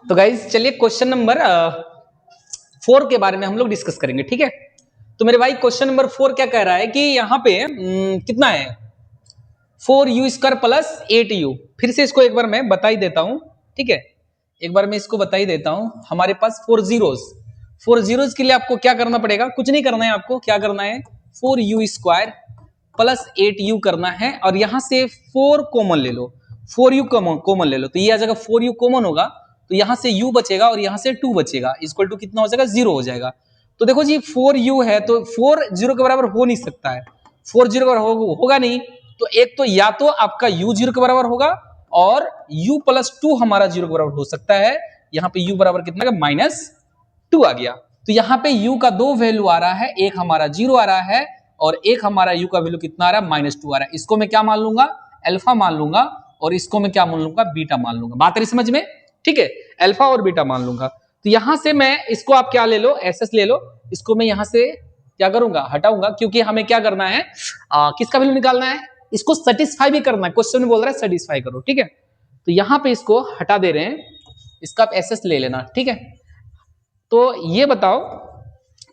तो गाइज चलिए question number 4 के बारे में हम लोग डिस्कस करेंगे, ठीक है। तो मेरे भाई क्वेश्चन नंबर 4 क्या कह रहा है कि यहाँ पे कितना है 4u² प्लस 8u। फिर से इसको एक बार मैं बता ही देता हूं, ठीक है, एक बार मैं इसको बता ही देता हूं। हमारे पास 4 जीरोस के लिए आपको क्या करना पड़ेगा, कुछ नहीं करना है, आपको क्या करना है 4u² प्लस 8u करना है और यहां से 4 कॉमन ले लो, 4u कॉमन ले लो, तो ये आ जाएगा 4u कॉमन होगा तो यहां से u बचेगा और यहां से 2 बचेगा, इक्वल टू कितना हो जाएगा 0 हो जाएगा। तो देखो जी 4u है तो 4 0 के बराबर हो नहीं सकता है, 4 0 के बराबर होगा नहीं, तो एक तो या तो आपका u 0 के बराबर होगा और u प्लस 2 हमारा 0 के बराबर हो सकता है। यहाँ पे u बराबर कितना का -2 आ गया, तो यहाँ पे u का 2 वैल्यू आ रहा है, एक हमारा 0 आ रहा है और एक हमारा u का वैल्यू कितना आ रहा है -2 आ रहा है। इसको मैं क्या मान लूंगा, अल्फा मान लूंगा और इसको मैं क्या मान लूंगा, बीटा मान लूंगा। बात रही समझ में, ठीक है, अल्फा और बीटा मान लूंगा। तो यहां से मैं इसको आप क्या ले लो, एसएस ले लो, इसको मैं यहां से क्या करूंगा, हटाऊंगा, क्योंकि हमें क्या करना है किसका वैल्यू निकालना है, इसको सेटिस्फाई भी करना है, क्वेश्चन में बोल रहा है सेटिस्फाई करो, ठीक है। तो यहां पे इसको हटा दे रहे हैं, इसका आप एसएस ले लेना, ठीक है। तो ये बताओ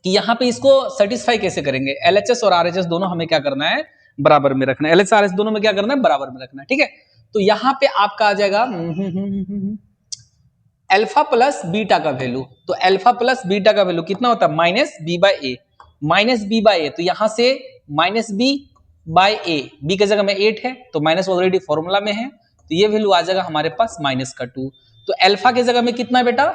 कि यहाँ पे इसको सेटिस्फाई कैसे करेंगे, एलएचएस और आरएचएस दोनों हमें क्या करना है, बराबर में रखना है, एलएचएस आरएचएस दोनों में क्या करना है, बराबर में रखना है, ठीक है। तो यहाँ पे आपका आ जाएगा अल्फा प्लस बीटा का वैल्यू, तो अल्फा प्लस बीटा का वैल्यू कितना होता है -b/a, -b/a, तो यहां से -b/a, b की जगह में 8 है तो माइनस ऑलरेडी फॉर्मूला में है, तो ये वैल्यू आ जाएगा हमारे पास -2। तो अल्फा की जगह में कितना है बेटा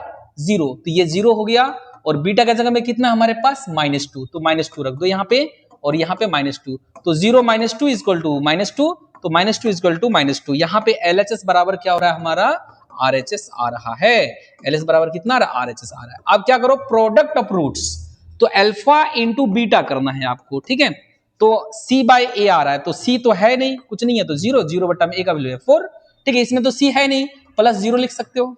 0, तो ये 0 हो गया और बीटा की जगह में कितना हमारे पास -2, तो -2 रख दो यहाँ पे और यहाँ पे -2, तो 0 - 2 इक्वल टू -2, तो -2 इक्वल टू -2। यहाँ पे एलएचएस बराबर क्या हो रहा है हमारा आरएचएस आ रहा है, एलएस बराबर कितना आ रहा है, आरएचएस आ रहा है। अब क्या करो प्रोडक्ट ऑफ रूट्स, तो अल्फा इंटू बीटा करना है आपको, ठीक है। तो c/a आ रहा है, तो c तो है नहीं, कुछ नहीं है, तो 0, 0 बटा में a का वैल्यू है 4, ठीक है, इसमें तो c है नहीं, प्लस 0 लिख सकते हो,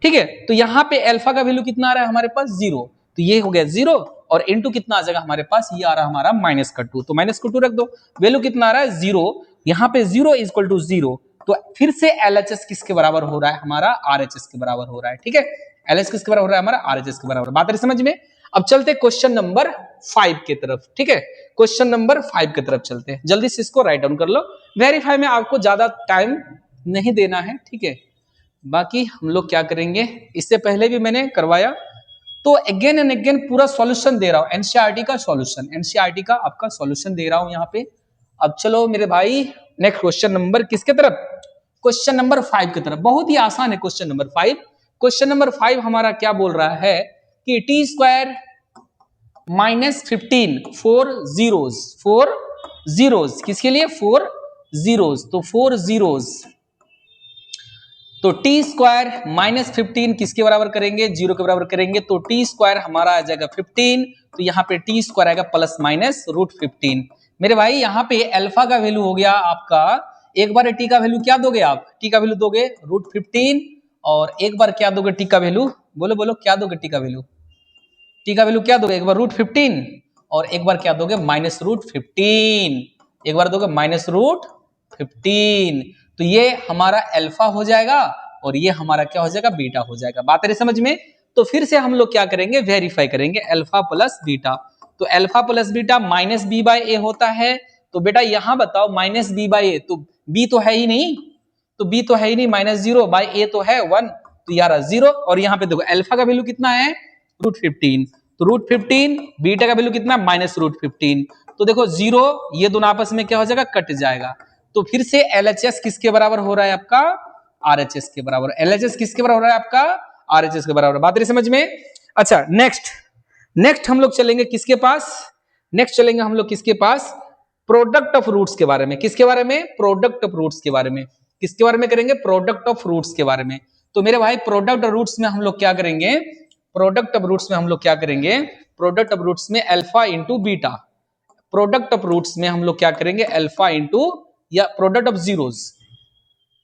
ठीक है। तो यहाँ पे अल्फा का वैल्यू कितना आ रहा है हमारे पास 0, तो ये हो गया 0 और इंटू कितना आ जाएगा हमारे पास, ये आ रहा है हमारा -2, तो -2 रख दो, वैल्यू कितना आ रहा है 0, यहाँ पे 0 इक्वल टू 0, तो फिर से एलएचएस किसके बराबर हो रहा है हमारा आरएचएस के बराबर हो रहा है, ठीक है। एलएचएस किसके बराबर हो रहा है हमारा आरएचएस के बराबर। बात है समझ में। अब चलते क्वेश्चन नंबर 5 की तरफ, ठीक है, क्वेश्चन नंबर 5 की तरफ चलते हैं, जल्दी से इसको राइट डाउन कर लो। वेरीफाई में आपको ज्यादा टाइम नहीं देना है, ठीक है, बाकी हम लोग क्या करेंगे, इससे पहले भी मैंने करवाया तो अगेन एंड अगेन पूरा सॉल्यूशन दे रहा हूं, एनसीईआरटी का सॉल्यूशन, एनसीईआरटी का आपका सॉल्यूशन दे रहा हूं यहाँ पे। अब चलो मेरे भाई नेक्स्ट क्वेश्चन नंबर किसके तरफ, क्वेश्चन नंबर 5 की तरफ। बहुत ही आसान है क्वेश्चन नंबर 5। क्वेश्चन नंबर 5 हमारा क्या बोल रहा है कि t² -15 4 जीरोस किसके लिए 4 जीरोस, तो 4 जीरोस, तो t² -15 किसके बराबर करेंगे, 0 के बराबर करेंगे, तो t² हमारा आ जाएगा 15, तो यहाँ पे t² आएगा +-√15। मेरे भाई यहाँ पे अल्फा का वैल्यू हो गया आपका, एक बार t का वैल्यू क्या दोगे आप, t का वैल्यू दोगे √15 और एक बार क्या दोगे t का वैल्यू, बोलो बोलो क्या दोगे t का वैल्यू, t का वैल्यू क्या दोगे, एक बार √15 और एक बार क्या दोगे -√15, एक बार दोगे -√15, तो ये हमारा अल्फा हो जाएगा और ये हमारा क्या हो जाएगा बीटा हो जाएगा। बात है समझ में। तो फिर से हम लोग क्या करेंगे वेरीफाई करेंगे अल्फा प्लस बीटा, तो अल्फा प्लस बीटा -b/a होता है, तो बेटा यहां बताओ -b/a, तो b तो है ही नहीं, तो b तो है ही नहीं, -0/a तो है 1, तो यार 0 और यहाँ पे देखो अल्फा का वैल्यू कितना है √15, तो √15, बीटा का वैल्यू कितना -√15, तो देखो 0 ये दोनों आपस में क्या हो जाएगा कट जाएगा, तो फिर से एलएचएस किसके बराबर हो रहा है आपका आरएचएस के बराबर, एलएचएस किसके बराबर हो रहा है आपका आरएचएस के बराबर। बात रही समझ में। अच्छा नेक्स्ट हम लोग चलेंगे किसके पास, नेक्स्ट चलेंगे हम लोग किसके पास, प्रोडक्ट ऑफ रूट्स के बारे में, किसके बारे में, प्रोडक्ट ऑफ रूट्स के बारे में, किसके बारे में करेंगे, प्रोडक्ट ऑफ रूट्स के बारे में। तो मेरे भाई प्रोडक्ट ऑफ रूट्स में हम लोग क्या करेंगे, प्रोडक्ट ऑफ रूट्स में हम लोग क्या करेंगे, प्रोडक्ट ऑफ रूट्स में alpha into beta, product of roots में हम लोग क्या करेंगे अल्फा इंटू या product of zeros,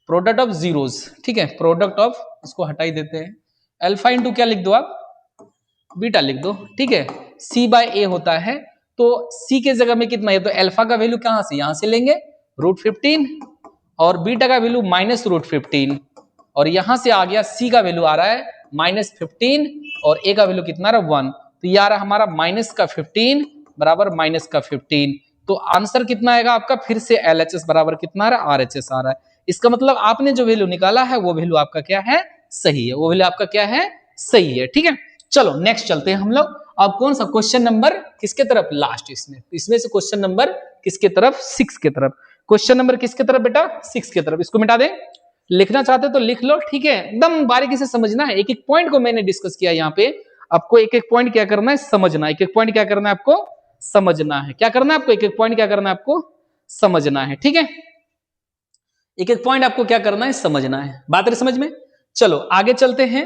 product of zeros, ठीक है, प्रोडक्ट ऑफ, इसको हटा ही देते हैं, अल्फा इंटू क्या लिख दो आप बीटा लिख दो, ठीक है, c/a होता है, तो c के जगह में कितना है, तो अल्फा का वैल्यू कहां से, यहां से लेंगे √15 और बीटा का वैल्यू -√15, और यहां से आ गया सी का वैल्यू आ रहा है -15 और ए का वैल्यू कितना आ रहा है 1, तो ये आ रहा हमारा -15 बराबर -15। तो आंसर कितना आएगा आपका, फिर से LHS बराबर कितना आ रहा है, RHS आ रहा है। इसका मतलब आपने जो वैल्यू निकाला है वो वैल्यू आपका क्या है, सही है, वो वैल्यू आपका क्या है, सही है। ठीक है, चलो नेक्स्ट चलते हैं हम लोग। अब कौन सा क्वेश्चन नंबर किसके तरफ, लास्ट इसमें से क्वेश्चन नंबर किसके तरफ, 6 के तरफ। क्वेश्चन नंबर किसके तरफ बेटा, 6 के तरफ। इसको मिटा दें, लिखना चाहते तो लिख लो, ठीक है, एकदम बारीकी से समझना है। एक एक पॉइंट को मैंने डिस्कस किया यहाँ पे, आपको एक एक पॉइंट क्या करना है, समझना। एक एक पॉइंट क्या करना है आपको, समझना है। क्या करना है आपको, एक एक पॉइंट क्या करना है आपको, समझना है। ठीक है, एक एक पॉइंट आपको क्या करना है, समझना है। बात है समझ में। चलो आगे चलते हैं,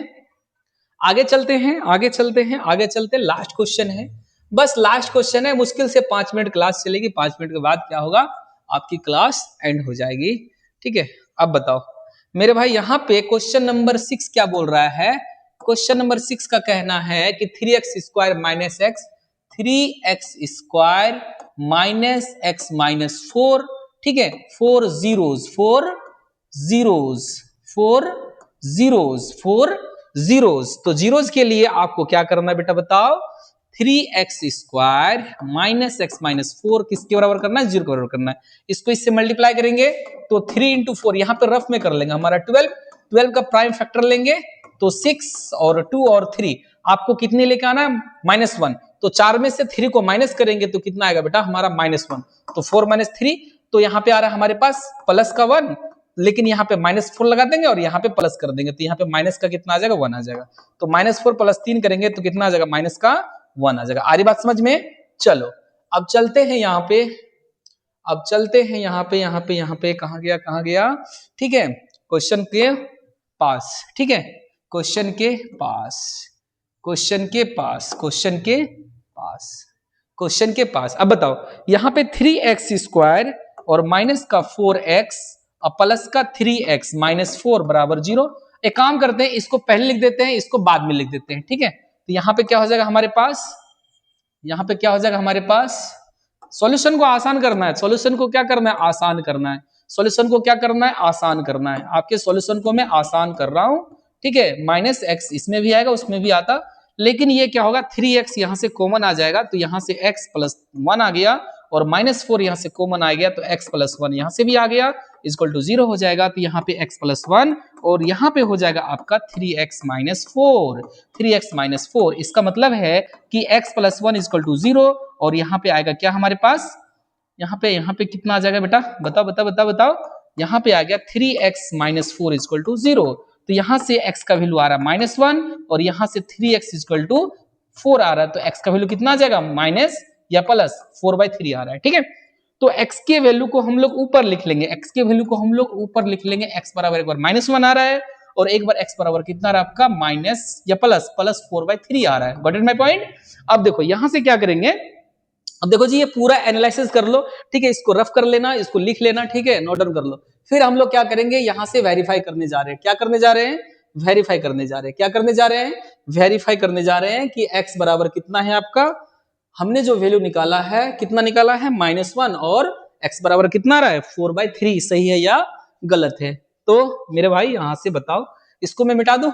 आगे चलते हैं, आगे चलते हैं, आगे चलते हैं। लास्ट क्वेश्चन है, बस लास्ट क्वेश्चन है। मुश्किल से 5 मिनट क्लास चलेगी, 5 मिनट के बाद क्या होगा, आपकी क्लास एंड हो जाएगी। ठीक है, अब बताओ मेरे भाई, यहां पे क्वेश्चन नंबर 6 क्या बोल रहा है। क्वेश्चन नंबर 6 का कहना है कि 3x square minus x, 3x square minus x minus 4, ठीक है, 4 जीरोज, 4 जीरोज, 4 जीरोज, 4 जीरोज। तो जीरोज के लिए आपको क्या करना है बेटा, बताओ। 3x square minus x minus 4 किसके बराबर करना है, 0 के बराबर करना है। इसको इससे मल्टीप्लाई करेंगे तो 3 इंटू 4, यहां पर रफ में कर लेंगे, हमारा 12, 12 का प्राइम फैक्टर लेंगे तो 6 और 2 और 3, आपको कितने लेके आना है, -1। तो 4 में से 3 को माइनस करेंगे तो कितना आएगा बेटा हमारा, -1। तो 4 - 3, तो यहाँ पे आ रहा है हमारे पास प्लस का 1, लेकिन यहाँ पे -4 लगा देंगे और यहाँ पे प्लस कर देंगे, तो यहाँ पे माइनस का कितना आ जाएगा, 1 आ जाएगा। तो -4 + 3 करेंगे तो कितना आ जाएगा, माइनस का 1 आ जाएगा। आ रही बात समझ में। चलो अब चलते हैं यहाँ पे, अब चलते हैं यहाँ पे कहाँ गया, कहाँ गया, ठीक है, क्वेश्चन के पास। ठीक है, क्वेश्चन के पास, क्वेश्चन के पास, क्वेश्चन के पास, क्वेश्चन के पास। अब बताओ यहाँ पे 3x स्क्वायर और माइनस का 4x और प्लस का 3x माइनस 4 बराबर 0। एक काम करते हैं, इसको पहले लिख देते हैं, इसको बाद में लिख देते हैं। ठीक है, तो यहाँ पे क्या हो जाएगा हमारे पास, यहाँ पे क्या हो जाएगा हमारे पास, सॉल्यूशन को आसान करना है। सॉल्यूशन को क्या करना है, आसान करना है। सॉल्यूशन को क्या करना है, आसान करना है। आपके सॉल्यूशन को मैं आसान कर रहा हूं। ठीक है, -x इसमें भी आएगा, उसमें भी आता, लेकिन ये क्या होगा, 3x यहां से कॉमन आ जाएगा, तो यहां से x + 1 आ गया, और -4 यहां से कॉमन आ गया, तो x + 1 यहां से भी आ गया, = 0 हो जाएगा। तो यहाँ पे x + 1 और यहाँ पे हो जाएगा आपका 3x - 4, 3x - 4। इसका मतलब है कि x + 1 = 0, और यहाँ पे आएगा क्या हमारे पास, यहाँ पे कितना आ जाएगा बेटा, बताओ बताओ बताओ बताओ। यहाँ पे आ गया 3x - 4 = 0। तो यहाँ से x का वैल्यू आ रहा है -1 और यहाँ से 3x = 4 आ रहा है, तो x का वैल्यू कितना आ जाएगा, माइनस या प्लस 4/3 आ रहा है। ठीक है, तो x के वैल्यू को हम लोग ऊपर लिख लेंगे, x के वैल्यू को हम लोग ऊपर लिख लेंगे। x बराबर एक बार -1 आ रहा है और एक बार x बराबर कितना आ रहा है आपका, माइनस या प्लस 4/3 आ रहा है। Got it my point. अब देखो यहां से क्या करेंगे, अब देखो जी ये पूरा एनालिसिस कर लो। ठीक है, इसको रफ कर लेना, इसको लिख लेना, ठीक है, नोट डाउन कर लो। फिर हम लोग क्या करेंगे, यहां से वेरीफाई करने जा रहे हैं। क्या करने जा रहे हैं, वेरीफाई करने जा रहे हैं। क्या करने जा रहे हैं, वेरीफाई करने जा रहे हैं कि x बराबर कितना है आपका, हमने जो वैल्यू निकाला है कितना निकाला है, -1, और x बराबर कितना आ रहा है, 4/3। सही है या गलत है। तो मेरे भाई यहां से बताओ, इसको मैं मिटा दूं,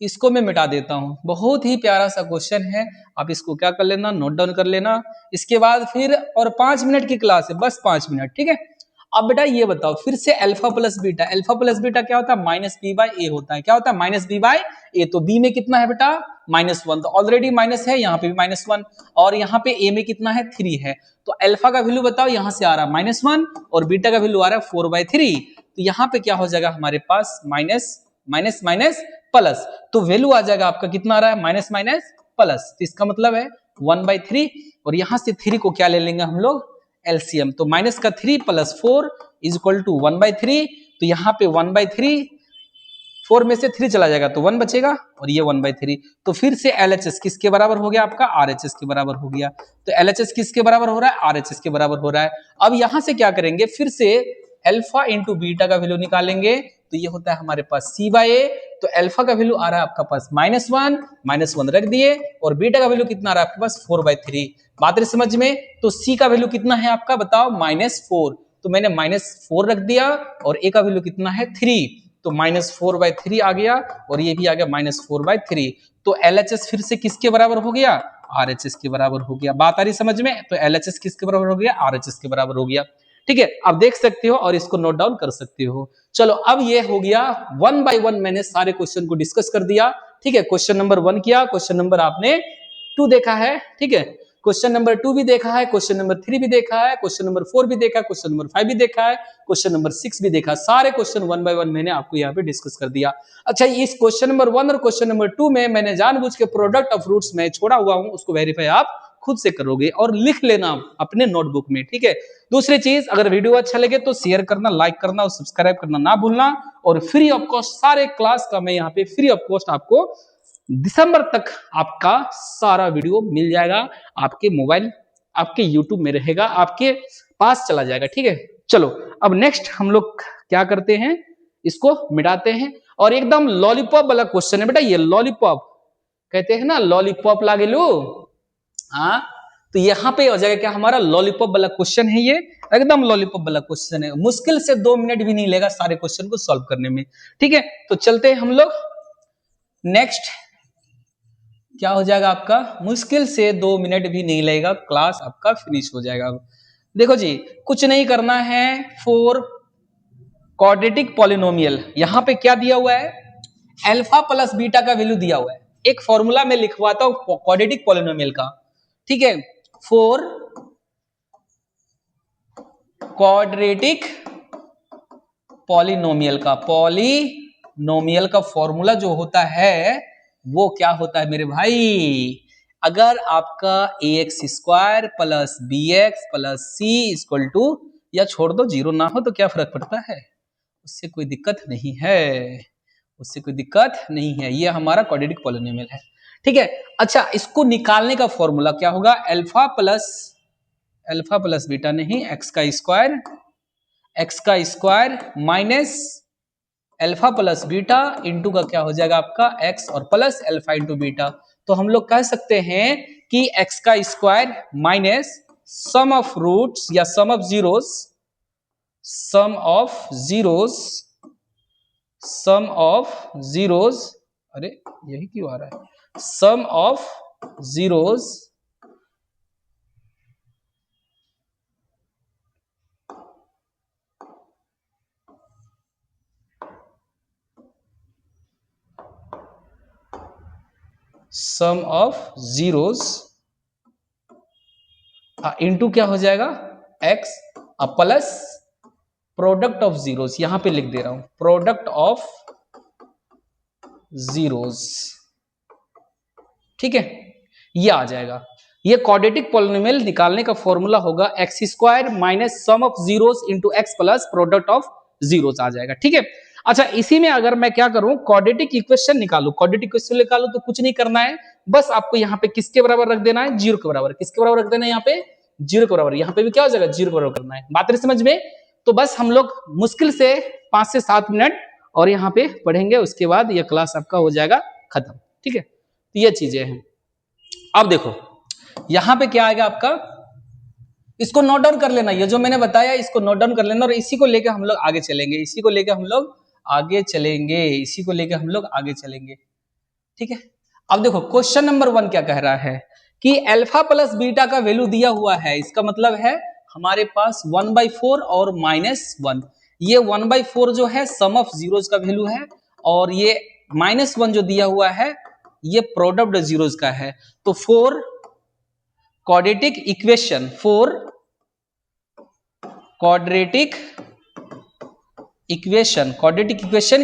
इसको मैं मिटा देता हूं। बहुत ही प्यारा सा क्वेश्चन है, आप इसको क्या कर लेना, नोट डाउन कर लेना। इसके बाद फिर और 5 मिनट की क्लास है, बस 5 मिनट। ठीक है, अब बेटा ये बताओ फिर से alpha plus beta, alpha plus beta क्या होता है, -b/a होता है। क्या होता है, -b/a। तो b में कितना है बेटा, -1, तो ऑलरेडी माइनस है, यहाँ पे भी -1, और यहाँ पे a में कितना है, 3 है। तो अल्फा का वैल्यू बताओ, यहाँ से आ रहा है -1 और बीटा का वैल्यू आ रहा है 4/3। तो यहाँ पे क्या हो जाएगा हमारे पास, माइनस माइनस माइनस प्लस, तो वैल्यू आ जाएगा आपका कितना आ रहा है, माइनस माइनस प्लस। तो इसका मतलब है 1/3, और यहां से 3 को क्या ले लेंगे हम लोग, एलसीएम। तो माइनस का 3 + 4 = 1/3। तो यहाँ पे 1/3, 4 में से 3 चला जाएगा तो 1 बचेगा, और ये 1/3। तो फिर से LHS किसके बराबर हो गया आपका, RHS के बराबर हो गया। तो LHS किसके बराबर हो रहा है, RHS के बराबर हो रहा है। अब यहां से क्या करेंगे, फिर से अल्फा इंटू बीटा का वैल्यू निकालेंगे, तो ये होता है हमारे पास C/A। तो अल्फा का वैल्यू आ रहा है आपका पास -1 रख दिए, और बीटा का वैल्यू कितना आ रहा है आपके पास, 4/3। बात रही समझ में। तो C का वैल्यू कितना है आपका, बताओ, -4। तो मैंने -4 रख दिया, और A का वैल्यू कितना है, 3। तो -4/3 आ गया और ये भी आ गया -4/3। तो LHS फिर से किसके बराबर हो गया? RHS के बराबर हो गया। बात आ रही समझ में? तो LHS किसके बराबर हो गया? RHS के बराबर हो गया। ठीक है, आप देख सकते हो और इसको नोट डाउन कर सकते हो। चलो अब ये हो गया 1 बाय 1 मैंने सारे क्वेश्चन को डिस्कस कर दिया। ठीक है, क्वेश्चन नंबर 1 किया, क्वेश्चन नंबर आपने 2 देखा है। ठीक है, क्वेश्चन नंबर 2 भी देखा है, क्वेश्चन नंबर 3 भी देखा है, क्वेश्चन नंबर 4 भी देखा है, क्वेश्चन नंबर 5 भी देखा है, क्वेश्चन नंबर 6 भी देखा। सारे क्वेश्चन 1 बाय 1 मैंने आपको यहाँ पे डिस्कस कर दिया। अच्छा, इस क्वेश्चन नंबर 1 और क्वेश्चन नंबर 2 में मैंने जानबूझ के प्रोडक्ट ऑफ रूट्स में छोड़ा हुआ हूं, उसको वेरीफाई आप खुद से करोगे और लिख लेना अपने नोटबुक में। ठीक है, दूसरी चीज, अगर वीडियो अच्छा लगे तो शेयर करना, लाइक करना और सब्सक्राइब करना ना भूलना। और फ्री ऑफ कॉस्ट सारे क्लास का मैं यहाँ पे फ्री ऑफ कॉस्ट आपको दिसंबर तक आपका सारा वीडियो मिल जाएगा, आपके मोबाइल, आपके यूट्यूब में रहेगा, आपके पास चला जाएगा। ठीक है, चलो अब नेक्स्ट हम लोग क्या करते हैं, इसको मिटाते हैं। और एकदम लॉलीपॉप वाला क्वेश्चन है बेटा, ये लॉलीपॉप कहते हैं ना, लॉलीपॉप लागे लो। हाँ, तो यहाँ पे हो जाएगा क्या, हमारा लॉलीपॉप वाला क्वेश्चन है, ये एकदम लॉलीपॉप वाला क्वेश्चन है। मुश्किल से 2 मिनट भी नहीं लेगा सारे क्वेश्चन को सॉल्व करने में। ठीक है, तो चलते हैं हम लोग नेक्स्ट। क्या हो जाएगा आपका, मुश्किल से 2 मिनट भी नहीं लगेगा, क्लास आपका फिनिश हो जाएगा। देखो जी, कुछ नहीं करना है। 4 क्वाड्रेटिक पॉलिनोमियल, यहां पे क्या दिया हुआ है, अल्फा प्लस बीटा का वैल्यू दिया हुआ है। एक फॉर्मूला में लिखवाता हूं क्वाड्रेटिक पॉलिनोमियल का। ठीक है, 4 क्वाड्रेटिक पॉलिनोमियल का फॉर्मूला जो होता है वो क्या होता है मेरे भाई, अगर आपका ax² plus bx plus c equal to, या छोड़ दो, जीरो ना हो तो क्या फर्क पड़ता है, उससे कोई दिक्कत नहीं है, उससे कोई दिक्कत नहीं है। ये हमारा क्वाड्रेटिक पॉलिनोमियल है। ठीक है, अच्छा, इसको निकालने का फॉर्मूला क्या होगा, अल्फा प्लस बीटा नहीं, एक्स का square minus alpha plus beta into का क्या हो जाएगा आपका एक्स और प्लस अल्फा इंटू बीटा। तो हम लोग कह सकते हैं कि एक्स का square minus sum of roots या सम ऑफ जीरोस, अरे यही क्यों आ रहा है, सम ऑफ जीरोस इंटू क्या हो जाएगा x plus product of zeros, यहां पे लिख दे रहा हूं प्रोडक्ट ऑफ जीरोस। ठीक है, ये आ जाएगा। ये क्वाड्रेटिक पॉलिनोमियल निकालने का फॉर्मूला होगा x² minus sum of zeros into x plus product of zeros आ जाएगा। ठीक है, अच्छा, इसी में अगर मैं क्या करूं, क्वाड्रेटिक इक्वेशन निकालू, तो कुछ नहीं करना है, बस आपको यहाँ पे किसके बराबर रख देना है, 0 के बराबर। किसके बराबर रख देना है यहाँ पे, 0 के बराबर। यहाँ पे भी क्या हो जाएगा, 0 के बराबर करना है। बात नहीं समझ में? तो बस हम लोग मुश्किल से 5 से 7 मिनट और यहाँ पे पढ़ेंगे, उसके बाद यह क्लास आपका हो जाएगा खत्म। ठीक है, तो ये चीजें हैं। अब देखो यहां पे क्या आएगा आपका, इसको नोट डाउन कर लेना, ये जो मैंने बताया इसको नोट डाउन कर लेना, और इसी को लेके हम लोग आगे चलेंगे, इसी को लेके हम लोग आगे चलेंगे। ठीक है, अब देखो क्वेश्चन नंबर 1 क्या कह रहा है कि अल्फा प्लस बीटा का वैल्यू दिया हुआ है, इसका मतलब है हमारे पास 1/4 और -1। ये 1/4 जो है सम ऑफ जीरोस का वैल्यू है, और ये -1 जो दिया हुआ है ये प्रोडक्ट जीरोस का है। तो 4 क्वाड्रेटिक इक्वेशन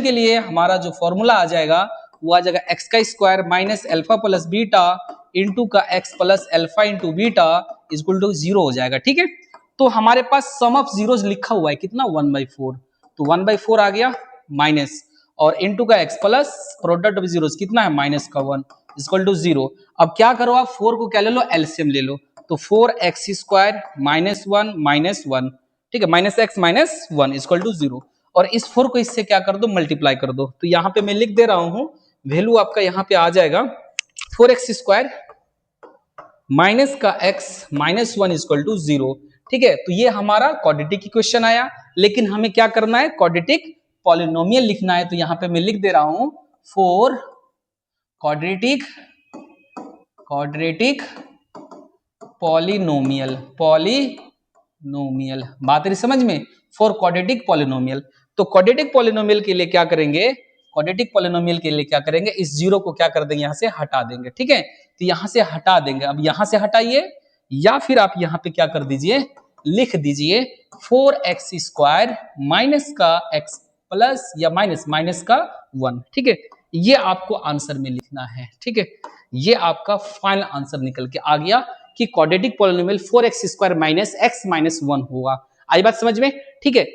के लिए हमारा जो फॉर्मूला आ जाएगा वो आ जाएगा एक्स का square minus alpha plus beta into का x plus alpha into beta equal to 0 हो जाएगा। ठीक है, तो हमारे पास सम ऑफ जीरोस लिखा हुआ है कितना, 1/4, तो 1/4 आ गया माइनस, और इंटू का x plus product of zeros कितना है, -1 इक्वल टू 0। अब क्या करो आप, 4 को क्या ले लो, एलसीएम ले लो, तो 4x² -1 ठीक है, -x-1 इक्वल टू 0, और इस 4 को इससे क्या कर दो, मल्टीप्लाई कर दो। तो यहाँ पे मैं लिख दे रहा हूं, वैल्यू आपका यहाँ पे आ जाएगा 4x² माइनस का x -1 इक्वल टू 0। ठीक है, तो ये हमारा क्वाड्रेटिक इक्वेशन आया, लेकिन हमें क्या करना है, क्वाड्रेटिक पॉलिनोमियल लिखना है तो यहाँ पे मैं लिख दे रहा हूं 4 क्वाड्रेटिक पॉलिनोमियल बात है समझ में, 4 क्वाड्रेटिक पॉलिनोमियल। तो क्वाड्रेटिक पॉलिनोमियल के लिए क्या करेंगे, इस जीरो को क्या कर देंगे, यहां से हटा देंगे। ठीक है, तो यहां से हटा देंगे। अब यहां से हटाइए या फिर आप यहां पे क्या कर दीजिए, लिख दीजिए 4x² माइनस का x प्लस या माइनस का 1। ठीक है, ये आपको आंसर में लिखना है। ठीक है, ये आपका फाइनल आंसर निकल के आ गया कि quadratic polynomial 4x² minus x minus 1 होगा। आई बात समझ में? ठीक है,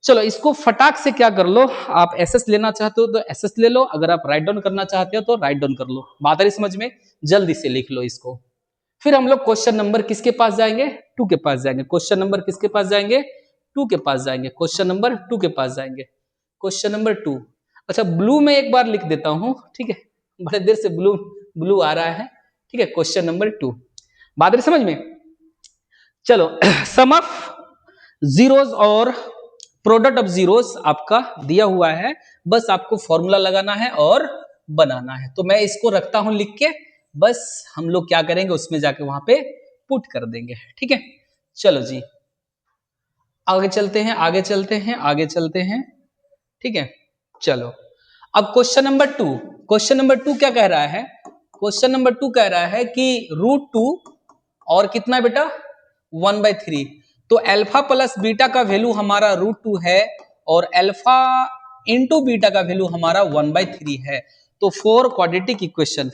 चलो इसको फटाक से क्या कर लो, आप एसएस लेना चाहते हो तो एसएस ले लो, अगर आप राइट डाउन करना चाहते हो तो राइट डाउन कर लो। बात आ रही समझ में? जल्दी से लिख लो इसको। फिर हम लोग क्वेश्चन नंबर किसके पास जाएंगे, 2 के पास जाएंगे। क्वेश्चन नंबर किसके पास जाएंगे, 2 के पास जाएंगे। क्वेश्चन नंबर 2 के पास जाएंगे। क्वेश्चन नंबर 2, अच्छा ब्लू में एक बार लिख देता हूं। ठीक है, बड़े देर से ब्लू आ रहा है। ठीक है, क्वेश्चन नंबर 2, बात आ रही समझ में? चलो सम ऑफ जीरोस और प्रोडक्ट ऑफ जीरोस आपका दिया हुआ है, बस आपको फॉर्मूला लगाना है और बनाना है। तो मैं इसको रखता हूं लिख के, बस हम लोग क्या करेंगे उसमें जाके वहां पे पुट कर देंगे। ठीक है, चलो जी आगे चलते हैं। ठीक है, चलो अब क्वेश्चन नंबर 2 क्या कह रहा है, क्वेश्चन नंबर 2 कह रहा है कि √2 और कितना बेटा 1/3। तो अल्फा प्लस बीटा का वैल्यू हमारा √2 है और अल्फा इंटू बीटा का वैल्यू हमारा 1/3 है। तो 4 क्वाड्रेटिक इक्वेशन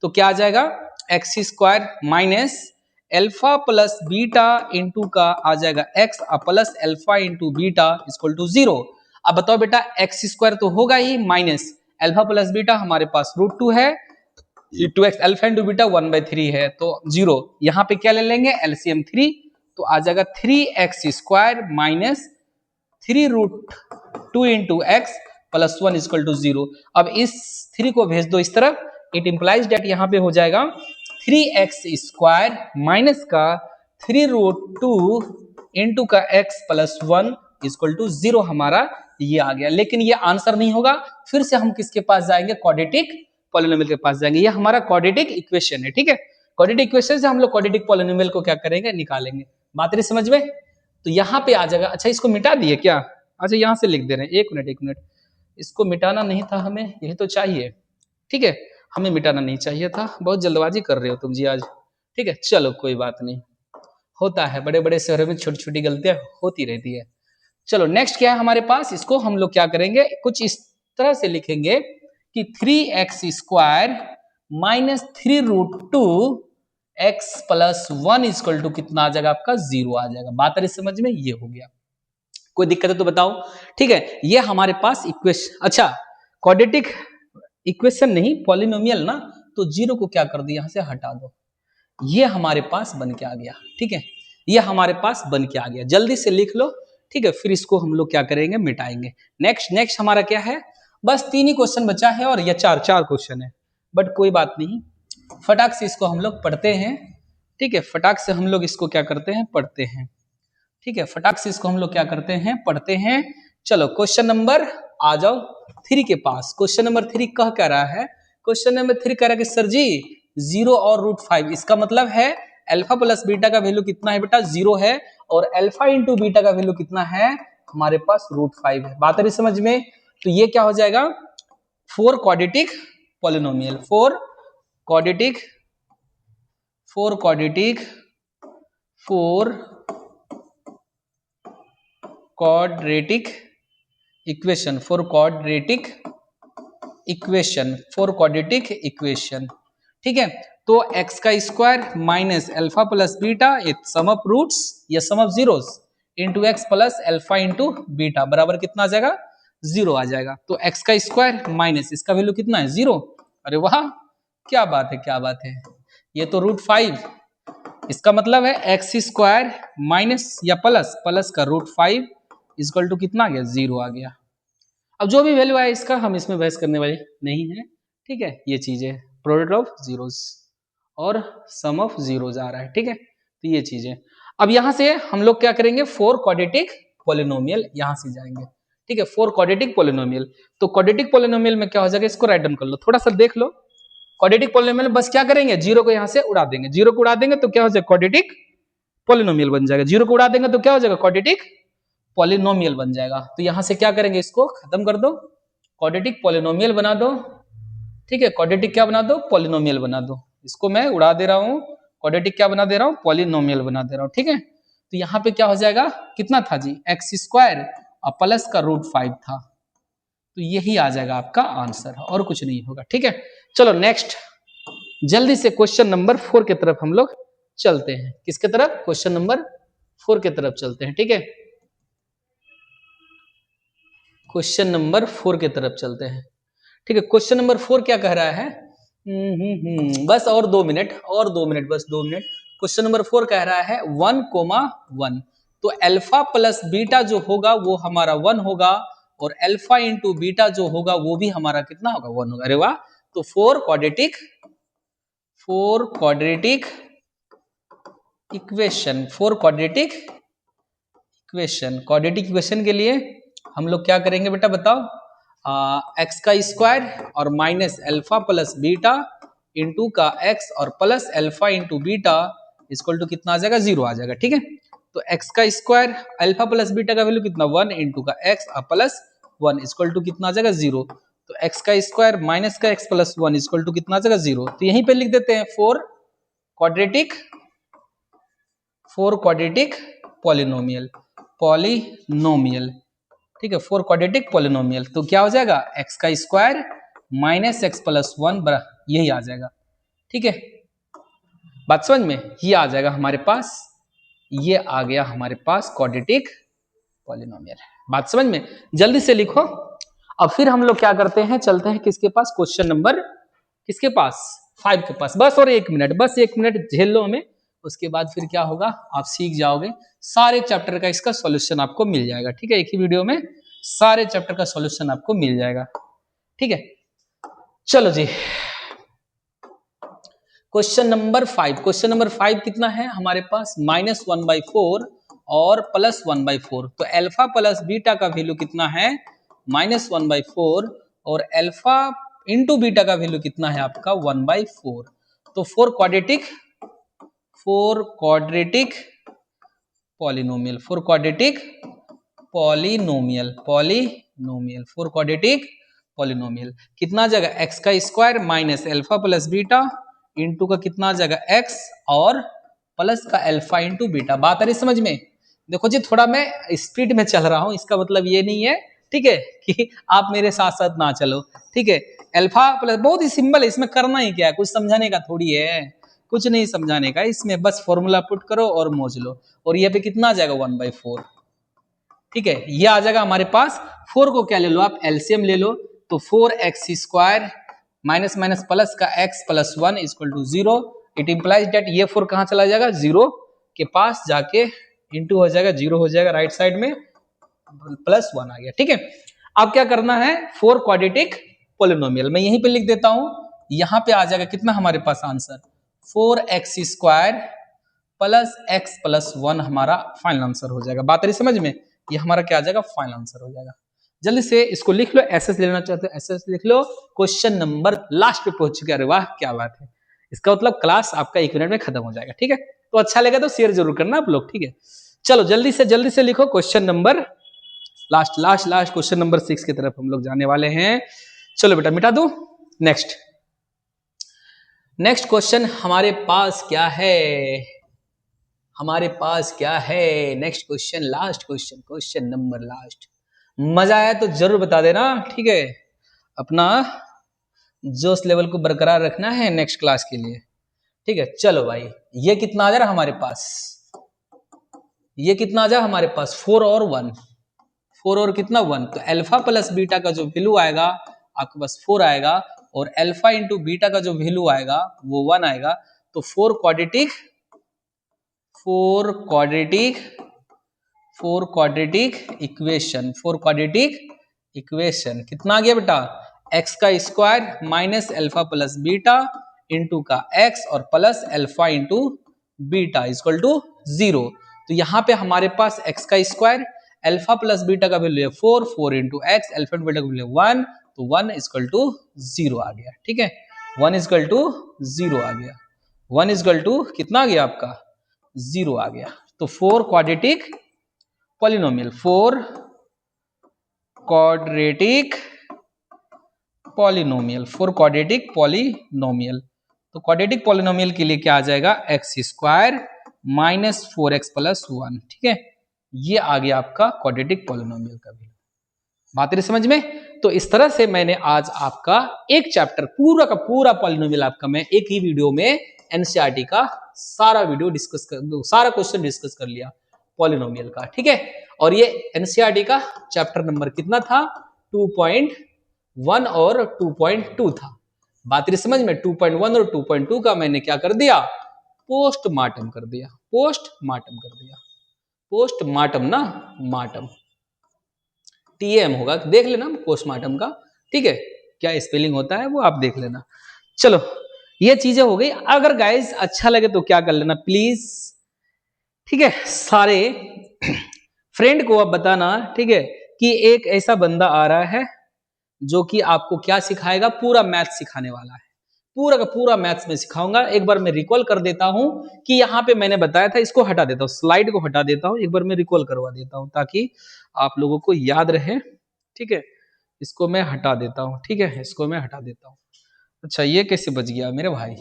तो क्या आ जाएगा, x² minus alpha plus beta into का आ जाएगा x plus alpha into beta equal to 0। अब बताओ बेटा x² तो होगा ही, माइनस अल्फा प्लस बीटा हमारे पास √2 है, 2x अल्फा इंटू बीटा 1/3 है तो 0। यहां पे क्या ले लेंगे, एलसीएम 3, तो आ जाएगा 3x² minus 3√2 into x plus 1 equal to 0। अब इस 3 को भेज दो इस तरफ, इट इंप्लाइज डेट यहां पे हो जाएगा 3x² माइनस का 3√2 इंटू का x प्लस 1 इक्वल टू 0 हमारा ये आ गया। लेकिन ये आंसर नहीं होगा, फिर से हम किसके पास जाएंगे, क्वाड्रेटिक पॉलिनोमियल के पास जाएंगे। ये हमारा क्वाड्रेटिक इक्वेशन है। ठीक है, क्वाड्रेटिक इक्वेशन से हम लोग क्वाड्रेटिक पॉलिनोमियल को क्या करेंगे, निकालेंगे। बात रही समझ में? तो यहाँ पे आ जाएगा। अच्छा इसको मिटा दिए क्या, अच्छा यहाँ से लिख दे रहे हैं, एक मिनट, इसको मिटाना नहीं था हमें, यही तो चाहिए। ठीक है, हमें मिटाना नहीं चाहिए था, बहुत जल्दबाजी कर रहे हो तुम जी आज। ठीक है, चलो कोई बात नहीं, होता है, बड़े बड़े शहरों में छोटी छोटी गलतियां होती रहती है। चलो नेक्स्ट क्या है हमारे पास, इसको हम लोग क्या करेंगे, कुछ इस तरह से लिखेंगे कि 3x² minus 3√2 x plus 1 equal to कितना आ जाएगा आपका 0 आ जाएगा। बात आ रही समझ में? ये हो गया, कोई दिक्कत है तो बताओ। ठीक है, ये हमारे पास इक्वेशन, अच्छा क्वाड्रेटिक इक्वेशन नहीं पॉलिनोमियल ना, तो 0 को क्या कर दो यहां से हटा दो, ये हमारे पास बन के आ गया। ठीक है, ये हमारे पास बन के आ गया, जल्दी से लिख लो। ठीक है, फिर इसको हम लोग क्या करेंगे, मिटाएंगे। नेक्स्ट हमारा क्या है, बस 3 ही क्वेश्चन बचा है और या 4 क्वेश्चन है, बट कोई बात नहीं, फटाक से इसको हम लोग पढ़ते हैं। ठीक है, फटाक से हम लोग इसको क्या करते हैं, पढ़ते हैं। ठीक है, फटाक से इसको हम लोग क्या करते हैं, पढ़ते हैं। चलो क्वेश्चन नंबर आ जाओ 3 के पास। क्वेश्चन नंबर 3 कह रहा है, क्वेश्चन नंबर 3 कह रहा है कि सर जी 0 और √5, इसका मतलब है अल्फा प्लस बीटा का वैल्यू कितना है बेटा, 0 है, और अल्फा इंटू बीटा का वैल्यू कितना है हमारे पास √5 है। बात आ रही समझ में? तो ये क्या हो जाएगा, 4 क्वाड्रेटिक पॉलिनोमियल, 4 क्वाड्रेटिक इक्वेशन। ठीक है, तो x² minus alpha plus beta sum of roots या sum of zeros into x plus alpha into beta बराबर कितना आ जाएगा, 0 आ जाएगा। तो x² माइनस इसका वैल्यू कितना है, 0। अरे वाह, क्या बात है, ये तो √5, इसका मतलब है x² माइनस या प्लस का √5 इक्वल टू कितना आ गया, 0 आ गया। अब जो भी वैल्यू आया इसका हम इसमें बहस करने वाले नहीं है। ठीक है, ये चीज है प्रोडक्ट ऑफ जीरोस। और सम ऑफ जीरोज आ रहा है, ठीक है। तो ये चीजें अब यहां से हम लोग क्या करेंगे, 4 क्वाड्रेटिक पॉलिनोमियल यहां से जाएंगे, ठीक है। 4 क्वाड्रेटिक पॉलिनोमियल, तो क्वाड्रेटिक पॉलिनोमियल में क्या हो जाएगा, इसको राइट डाउन कर लो, थोड़ा सा देख लो। क्वाड्रेटिक पॉलिनोमियल बस क्या करेंगे, जीरो को यहां से उड़ा देंगे, जीरो को उड़ा देंगे तो क्या हो जाएगा, क्वाड्रेटिक पॉलिनोमियल बन जाएगा। जीरो को उड़ा देंगे तो क्या हो जाएगा, क्वाड्रेटिक पॉलिनोमियल बन जाएगा। तो यहां से क्या करेंगे, इसको खत्म कर दो, क्वाड्रेटिक पॉलिनोमियल बना दो, ठीक है। क्वाड्रेटिक क्या बना दो, पॉलिनोमियल बना दो। इसको मैं उड़ा दे रहा हूं, क्वाड्रेटिक क्या बना दे रहा हूं, पॉलिनोमियल बना दे रहा हूं, ठीक है। तो यहाँ पे क्या हो जाएगा, कितना था जी, एक्स स्क्वायर और प्लस का रूट 5 था। तो यही आ जाएगा आपका आंसर, और कुछ नहीं होगा, ठीक है। चलो नेक्स्ट, जल्दी से क्वेश्चन नंबर 4 की तरफ हम लोग चलते हैं। किसके तरफ, क्वेश्चन नंबर 4 की तरफ चलते हैं, ठीक है। क्वेश्चन नंबर 4 की तरफ चलते हैं, ठीक है। क्वेश्चन नंबर 4 क्या कह रहा है, बस और 2 मिनट, और 2 मिनट, बस 2 मिनट। क्वेश्चन नंबर 4 कह रहा है 1,1, तो अल्फा प्लस बीटा जो होगा वो हमारा 1 होगा, और अल्फा इंटू बीटा जो होगा वो भी हमारा कितना होगा, 1 होगा। अरे वाह, तो 4 क्वाड्रेटिक इक्वेशन, 4 क्वाड्रेटिक इक्वेशन के लिए हम लोग क्या करेंगे बेटा, बताओ। एक्स का स्क्वायर और minus alpha plus beta into का एक्स और plus alpha into beta equal to कितना आ जाएगा, 0 आ जाएगा, ठीक है। तो एक्स का स्क्वायर अल्फा प्लस बीटा का वैल्यू कितना, 1 इंटू का एक्स और प्लस 1 इक्वल टू कितना आ जाएगा, 0। तो एक्स का स्क्वायर माइनस का एक्स प्लस 1 इक्वल टू कितना आ जाएगा, 0। तो यहीं पे लिख देते हैं 4 क्वाड्रेटिक पॉलिनोमियल, ठीक है। 4 क्वाड्रेटिक पॉलिनोमियल, तो क्या हो जाएगा, एक्स का स्क्वायर माइनस एक्स प्लस 1 यही आ जाएगा, ठीक है। बात समझ में, ये आ जाएगा हमारे पास, ये आ गया हमारे पास क्वाड्रेटिक पॉलिनोमियल। बात समझ में, जल्दी से लिखो। अब फिर हम लोग क्या करते हैं, चलते हैं किसके पास, क्वेश्चन नंबर किसके पास, 5 के पास। बस और 1 मिनट, बस 1 मिनट झेल लो हमें, उसके बाद फिर क्या होगा, आप सीख जाओगे सारे चैप्टर का, इसका सॉल्यूशन आपको मिल जाएगा, ठीक है। एक ही वीडियो में सारे चैप्टर का सॉल्यूशन आपको मिल जाएगा, ठीक है। चलो जी, क्वेश्चन नंबर 5, क्वेश्चन नंबर 5 कितना है हमारे पास, -1/4 और +1/4। तो अल्फा प्लस बीटा का वैल्यू कितना है, -1/4, और अल्फा इंटू बीटा का वैल्यू कितना है आपका, 1/4। तो 4 क्वाड्रेटिक पॉलिनोमियल, 4 क्वाड्रेटिक पॉलिनोमियल कितना जगह, एक्स का square minus alpha plus beta into का कितना जगह, एक्स और प्लस का अल्फा इंटू बीटा। बात आ रही समझ में, देखो जी थोड़ा मैं स्पीड में चल रहा हूं, इसका मतलब ये नहीं है, ठीक है, कि आप मेरे साथ साथ ना चलो, ठीक है। अल्फा प्लस बहुत ही सिंपल है, इसमें करना ही क्या है, कुछ समझाने का थोड़ी है, कुछ नहीं समझाने का इसमें, बस फॉर्मूला पुट करो और मोज लो, और ये पे कितना आ जाएगा, 1/4, ठीक है। ये आ जाएगा हमारे पास। 4 को क्या ले लो आप, एलसीएम ले लो, तो 4x square minus minus plus का x plus 1 equal to 0। It implies that ये 4 कहां चला जाएगा, 0 के पास जाके इंटू हो जाएगा, 0 हो जाएगा राइट साइड में, प्लस 1 आ गया, ठीक है। अब क्या करना है, 4 क्वाड्रेटिक पॉलिनोमियल मैं यहीं पे लिख देता हूं, यहां पे आ जाएगा कितना हमारे पास answer, 4x square plus x plus 1 हमारा फाइनल आंसर हो जाएगा। बात रही समझ में, ये हमारा क्या आ जाएगा, फाइनल आंसर हो जाएगा। जल्दी से इसको लिख लो, एसएस लेना चाहते हो एसएस लिख लो। क्वेश्चन नंबर लास्ट पे पहुंच चुके, अरे वाह क्या बात है, इसका मतलब क्लास आपका 1 मिनट में खत्म हो जाएगा, ठीक है। तो अच्छा लगा तो शेयर जरूर करना आप लोग, ठीक है। चलो जल्दी से लिखो question number last question number 6 की तरफ हम लोग जाने वाले हैं। चलो बेटा मिटा दो। नेक्स्ट क्वेश्चन हमारे पास क्या है, next question, last question number last. मजा आया तो जरूर बता देना, ठीक है। अपना जोश लेवल को बरकरार रखना है नेक्स्ट क्लास के लिए, ठीक है। चलो भाई, ये कितना आ जा रहा हमारे पास, ये कितना आ जा हमारे पास, 4 और 1, 4 और कितना 1, तो अल्फा प्लस बीटा का जो वैल्यू आएगा आपके पास 4 आएगा, और अल्फा इंटू बीटा का जो वैल्यू आएगा वो 1 आएगा। तो 4 क्वाड्रेटिक इक्वेशन कितना आ गया बेटा, एक्स का square minus alpha plus beta into का x और plus alpha into beta equal to 0। तो यहाँ पे हमारे पास x का स्क्वायर, अल्फा प्लस बीटा का वैल्यू है 4, 4 इंटू एक्स, अल्फा बीटा का वैल्यू 1, तो 1 इक्वल टू 0 आ गया। ठीक है, 1 इक्वल टू 0 आ गया। 1 इक्वल टू कितना आ गया आपका? 0 आ गया। तो 4 quadratic polynomial, 4 quadratic polynomial, 4 quadratic polynomial. तो क्वाड्रेटिक पॉलिनोमियल के लिए क्या आ जाएगा? X square minus 4x plus 1। ठीक है, ये आ गया आपका क्वाड्रेटिक पॉलिनोमियल का भी। बात रही समझ में? तो इस तरह से मैंने आज आपका एक चैप्टर पूरा का पूरा पॉलिनोमियल आपका मैं एक ही वीडियो में एनसीईआरटी का सारा वीडियो डिस्कस कर, सारा क्वेश्चन डिस्कस कर लिया पॉलिनोमियल का। ठीक है, और ये एनसीईआरटी का चैप्टर नंबर कितना था? 2.1 और 2.2 था। बात रही समझ में? 2.1 और 2.2 का मैंने क्या कर दिया? पोस्टमार्टम कर दिया। पोस्टमार्टम कर दिया। पोस्टमार्टम ना, मार्टम टीएम होगा, देख लेना पोस्टमार्टम का। ठीक है, क्या स्पेलिंग होता है वो आप देख लेना। चलो, ये चीजें हो गई। अगर गाइस अच्छा लगे तो क्या कर लेना प्लीज, ठीक है, सारे फ्रेंड को आप बताना, ठीक है, कि एक ऐसा बंदा आ रहा है जो कि आपको क्या सिखाएगा? पूरा मैथ सिखाने वाला है। पूरा का पूरा मैथ्स में सिखाऊंगा। एक बार मैं रिकॉल कर देता हूं कि यहाँ पे मैंने बताया था, इसको हटा देता हूँ, स्लाइड को हटा देता हूँ, एक बार मैं रिकॉल करवा देता हूँ ताकि आप लोगों को याद रहे। ठीक है, इसको मैं हटा देता हूँ। ठीक है, इसको मैं हटा देता हूँ। अच्छा, ये कैसे बच गया मेरे भाई?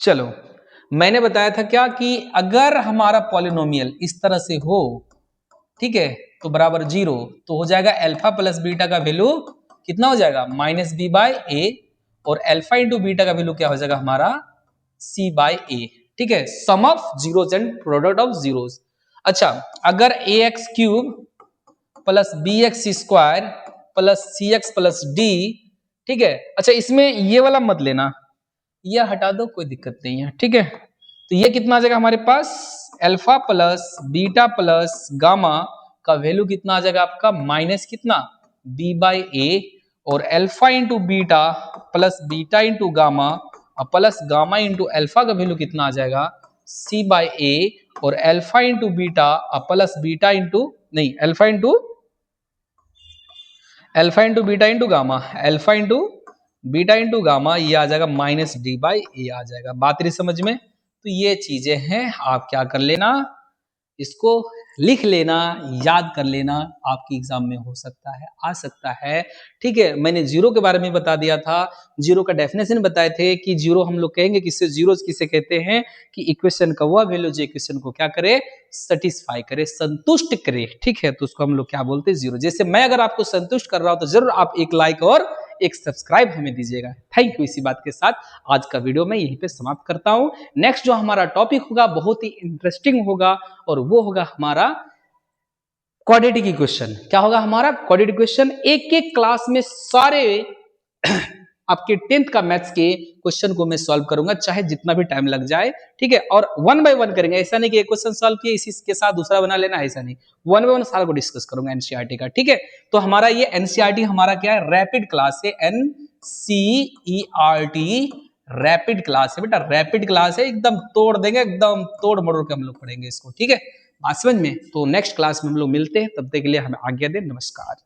चलो, मैंने बताया था क्या कि अगर हमारा पॉलिनोमियल इस तरह से हो, ठीक है, तो बराबर 0, तो हो जाएगा अल्फा प्लस बीटा का वैल्यू कितना हो जाएगा? माइनस बी बाई ए, और अल्फा इंटू बीटा का वैल्यू क्या हो जाएगा हमारा? C by a. ठीक है, sum of zeros and product of zeros. अच्छा, अगर a x cube plus b x square plus c x plus d, ठीक है, अच्छा इसमें ये वाला मत लेना, ये हटा दो, कोई दिक्कत नहीं है। ठीक है, तो ये कितना आ जाएगा हमारे पास? Alpha plus beta plus gamma का वैल्यू कितना आ जाएगा आपका? माइनस कितना? बी बाई ए, और alpha into beta plus beta into gamma plus gamma into alpha का वैल्यू कितना आ जाएगा? सी बाई ए, और alpha into beta plus beta into नहीं alpha into beta into gamma, alpha into beta into gamma, ये आ जाएगा minus d by a आ जाएगा। बात रही समझ में? तो ये चीजें हैं, आप क्या कर लेना, इसको लिख लेना, याद कर लेना, आपकी एग्जाम में हो सकता है, आ सकता है। ठीक है, मैंने जीरो के बारे में बता दिया था, जीरो का डेफिनेशन बताए थे कि जीरो हम लोग कहेंगे किससे, जीरोस किसे कहते हैं कि इक्वेशन का वह वैल्यू जो इक्वेशन को क्या करे? सेटिस्फाई करे, संतुष्ट करे। ठीक है, तो उसको हम लोग क्या बोलते हैं? जीरो। जैसे मैं अगर आपको संतुष्ट कर रहा हूं तो जरूर आप एक लाइक और एक सब्सक्राइब हमें दीजिएगा। Thank you. इसी बात के साथ आज का वीडियो मैं यहीं पे समाप्त करता हूं। नेक्स्ट जो हमारा टॉपिक होगा बहुत ही इंटरेस्टिंग होगा, और वो होगा हमारा क्वाड्रेटिक इक्वेशन। क्या होगा हमारा? Quadratic equation. एक एक क्लास में सारे आपके 10th का मैथ्स के क्वेश्चन को मैं सॉल्व करूंगा, चाहे जितना भी टाइम लग जाए। ठीक है, और वन बाय वन करेंगे, ऐसा नहीं कि एक क्वेश्चन सॉल्व किया इसी के साथ दूसरा बना लेना, ऐसा नहीं, वन बाय वन सारा को डिस्कस करूंगा एनसीईआरटी का। ठीक है, तो हमारा ये एनसीईआरटी हमारा क्या है? रैपिड क्लास है, एनसीईआरटी रैपिड क्लास है बेटा, रैपिड क्लास है, एकदम तोड़ देंगे, एकदम तोड़ मरोड़ के हम लोग पढ़ेंगे इसको। ठीक है, बात समझ में? तो नेक्स्ट क्लास में हम लोग मिलते हैं, तब तक के लिए हमें आज्ञा दें। नमस्कार।